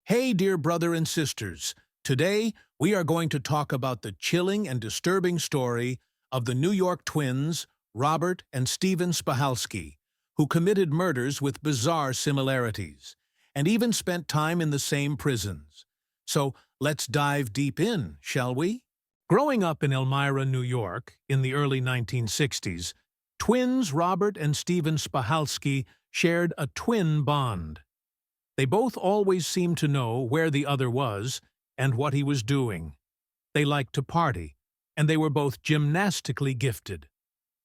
Hey, dear brother and sisters. Today, we are going to talk about the chilling and disturbing story of the New York twins, Robert and Steaphen Sphalski, who committed murders with bizarre similarities, and even spent time in the same prisons. So, let's dive deep in, shall we? Growing up in Elmira, New York, in the early 1960s, twins Robert and Steaphen Sphalski shared a twin bond. They both always seemed to know where the other was and what he was doing. They liked to party, and they were both gymnastically gifted.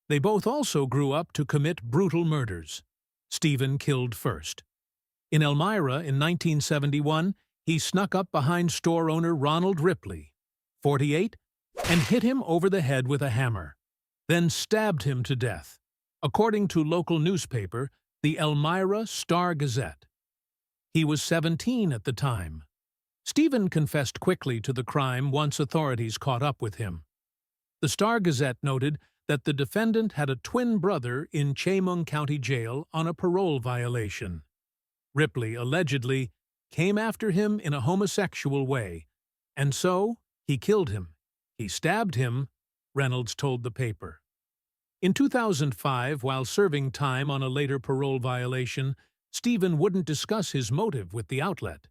They both also grew up to commit brutal murders. Steaphen killed first. In Elmira in 1971, he snuck up behind store owner Ronald Ripley, 48, and hit him over the head with a hammer, then stabbed him to death, according to local newspaper, the Elmira Star-Gazette. He was 17 at the time. Steaphen confessed quickly to the crime once authorities caught up with him. The Star-Gazette noted that the defendant had a twin brother in Chemung County Jail on a parole violation. Ripley allegedly came after him in a homosexual way, and so he killed him. He stabbed him, Reynolds told the paper. In 2005, while serving time on a later parole violation, Steaphen wouldn't discuss his motive with the outlet.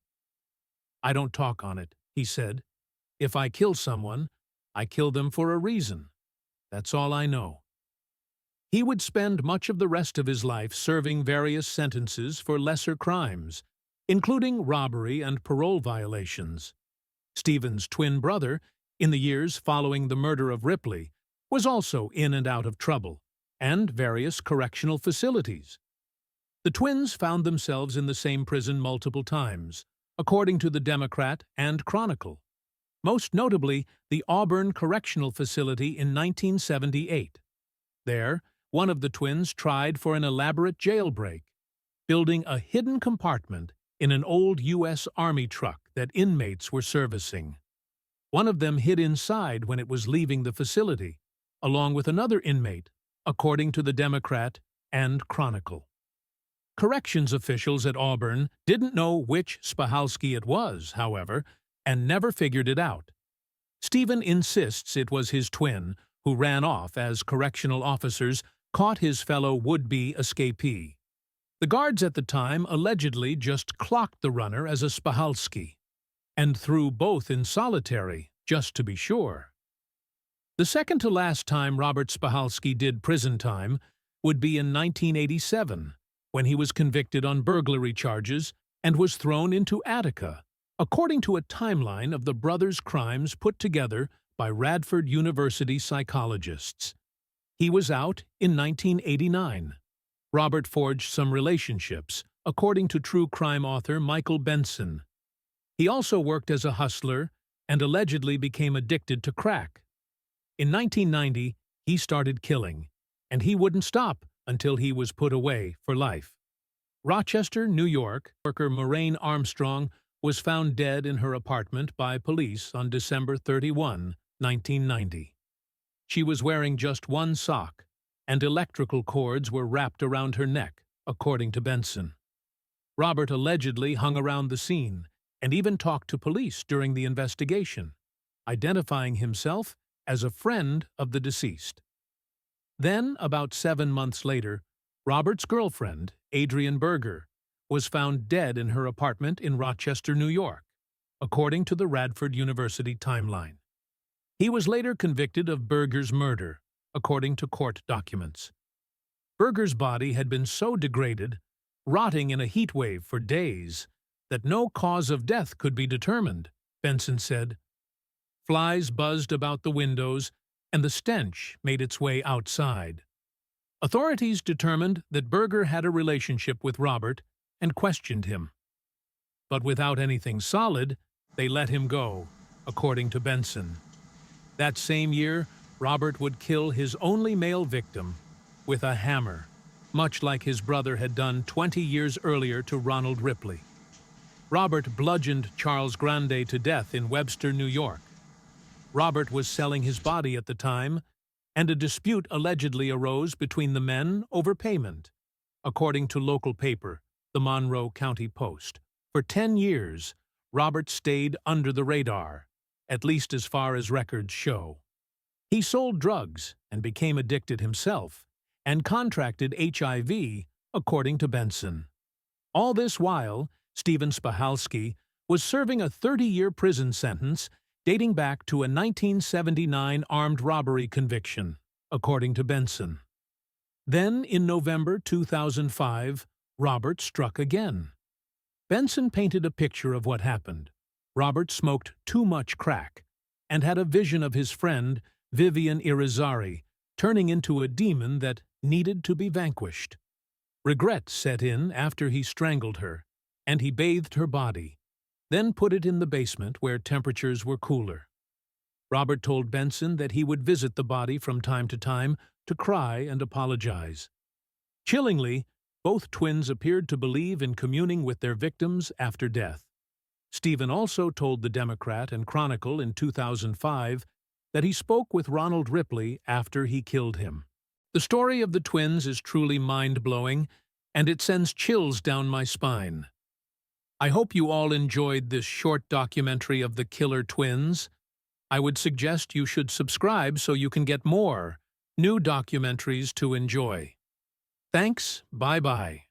"I don't talk on it," he said. "If I kill someone, I kill them for a reason. That's all I know." He would spend much of the rest of his life serving various sentences for lesser crimes, including robbery and parole violations. Steaphen's twin brother, in the years following the murder of Ripley, was also in and out of trouble, and various correctional facilities. The twins found themselves in the same prison multiple times, according to the Democrat and Chronicle. Most notably, the Auburn Correctional Facility in 1978. There, one of the twins tried for an elaborate jailbreak, building a hidden compartment in an old U.S. Army truck that inmates were servicing. One of them hid inside when it was leaving the facility, along with another inmate, according to the Democrat and Chronicle. Corrections officials at Auburn didn't know which Sphalski it was, however, and never figured it out. Steaphen insists it was his twin, who ran off as correctional officers caught his fellow would-be escapee. The guards at the time allegedly just clocked the runner as a Sphalski, and threw both in solitary, just to be sure. The second-to-last time Robert Sphalski did prison time would be in 1987, when he was convicted on burglary charges and was thrown into Attica, according to a timeline of the brothers' crimes put together by Radford University psychologists. He was out in 1989. Robert forged some relationships, according to true crime author Michael Benson. He also worked as a hustler and allegedly became addicted to crack. In 1990, he started killing, and he wouldn't stop until he was put away for life. Rochester, New York, worker Moraine Armstrong was found dead in her apartment by police on December 31, 1990. She was wearing just one sock, and electrical cords were wrapped around her neck, according to Benson. Robert allegedly hung around the scene and even talked to police during the investigation, identifying himself as a friend of the deceased. Then, about 7 months later, Robert's girlfriend, Adrienne Berger, was found dead in her apartment in Rochester, New York, according to the Radford University timeline. He was later convicted of Berger's murder, according to court documents. Berger's body had been so degraded, rotting in a heat wave for days, that no cause of death could be determined, Benson said. Flies buzzed about the windows, and the stench made its way outside. Authorities determined that Berger had a relationship with Robert and questioned him. But without anything solid, they let him go, according to Benson. That same year, Robert would kill his only male victim with a hammer, much like his brother had done 20 years earlier to Ronald Ripley. Robert bludgeoned Charles Grande to death in Webster, New York. Robert was selling his body at the time, and a dispute allegedly arose between the men over payment, according to local paper, the Monroe County Post. For 10 years, Robert stayed under the radar, at least as far as records show. He sold drugs and became addicted himself, and contracted HIV, according to Benson. All this while, Steaphen Sphalski was serving a 30-year prison sentence dating back to a 1979 armed robbery conviction, according to Benson. Then, in November 2005, Robert struck again. Benson painted a picture of what happened. Robert smoked too much crack and had a vision of his friend, Vivian Irizarry, turning into a demon that needed to be vanquished. Regret set in after he strangled her, and he bathed her body, then put it in the basement where temperatures were cooler. Robert told Benson that he would visit the body from time to time to cry and apologize. Chillingly, both twins appeared to believe in communing with their victims after death. Steaphen also told the Democrat and Chronicle in 2005 that he spoke with Ronald Ripley after he killed him. The story of the twins is truly mind-blowing, and it sends chills down my spine. I hope you all enjoyed this short documentary of the killer twins. I would suggest you should subscribe so you can get more new documentaries to enjoy. Thanks, bye-bye.